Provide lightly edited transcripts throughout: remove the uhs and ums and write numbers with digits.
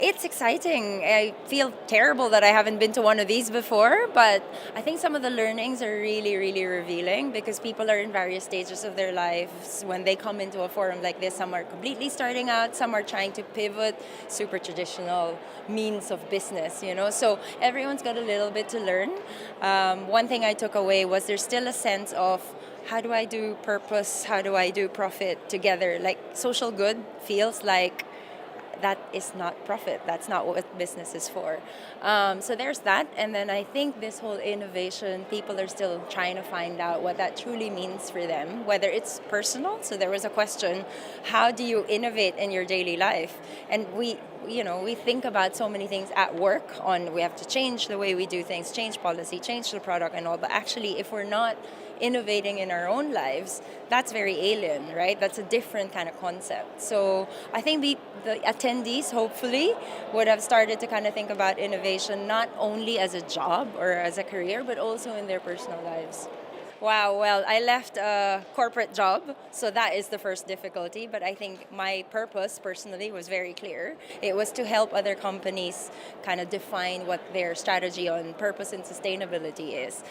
It's exciting. I feel terrible that I haven't been to one of these before, but I think some of the learnings are really, really revealing because people are in various stages of their lives. When they come into a forum like this, some are completely starting out, some are trying to pivot, super traditional means of business, So everyone's got a little bit to learn. One thing I took away was there's still a sense of how do I do purpose, how do I do profit together? Like social good feels like that is not profit. That's not what business is for. So there's that. And then I think this whole innovation, people are still trying to find out what that truly means for them, whether it's personal. So there was a question, how do you innovate in your daily life? And we think about so many things at work we have to change the way we do things, change policy, change the product and all. But actually, if we're not innovating in our own lives, that's very alien, right? That's a different kind of concept. So I think the attendees hopefully would have started to kind of think about innovation not only as a job or as a career, but also in their personal lives. Wow, well, I left a corporate job, so that is the first difficulty, but I think my purpose personally was very clear. It was to help other companies kind of define what their strategy on purpose and sustainability is.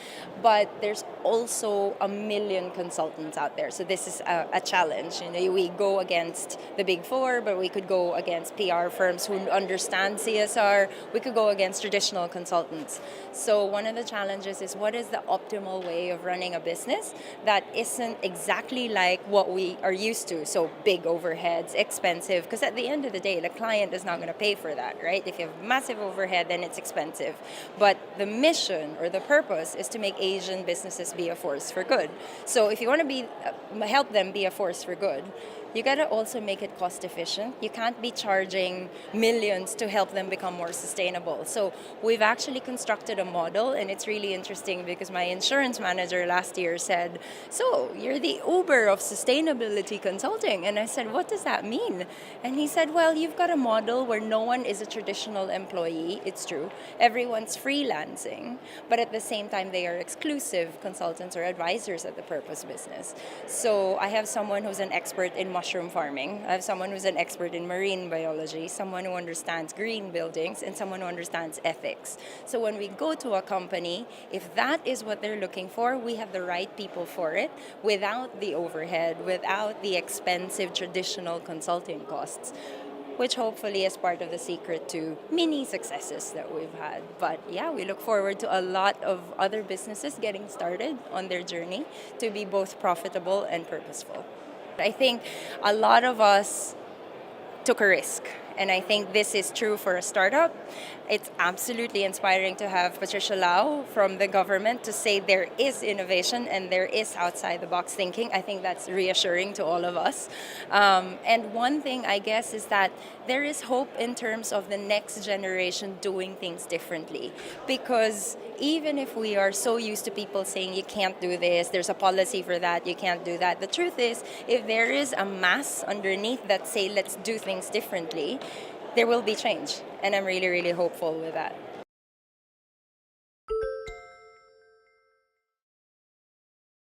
But there's also a million consultants out there, so this is a challenge. We go against the big four, but we could go against PR firms who understand CSR. We could go against traditional consultants. So one of the challenges is what is the optimal way of running a business that isn't exactly like what we are used to. So big overheads, expensive, because at the end of the day, the client is not going to pay for that, right? If you have massive overhead, then it's expensive. But the mission or the purpose is to make Asian businesses be a force for good. So if you want to help them be a force for good, you got to also make it cost efficient. You can't be charging millions to help them become more sustainable. So we've actually constructed a model, and it's really interesting because my insurance manager last year said, so you're the Uber of sustainability consulting. And I said, what does that mean? And he said, well, you've got a model where no one is a traditional employee. It's true. Everyone's freelancing, but at the same time, they are exclusive consultants or advisors at the purpose business. So I have someone who's an expert in mushroom farming. I have someone who's an expert in marine biology, someone who understands green buildings, and someone who understands ethics. So when we go to a company, if that is what they're looking for, we have the right people for it without the overhead, without the expensive traditional consulting costs, which hopefully is part of the secret to many successes that we've had. But yeah, we look forward to a lot of other businesses getting started on their journey to be both profitable and purposeful. I think a lot of us took a risk, and I think this is true for a startup. It's absolutely inspiring to have Patricia Lau from the government to say there is innovation and there is outside the box thinking. I think that's reassuring to all of us. And one thing I guess is that there is hope in terms of the next generation doing things differently, because even if we are so used to people saying you can't do this, there's a policy for that, you can't do that. The truth is, if there is a mass underneath that say let's do things differently, there will be change. And I'm really, really hopeful with that.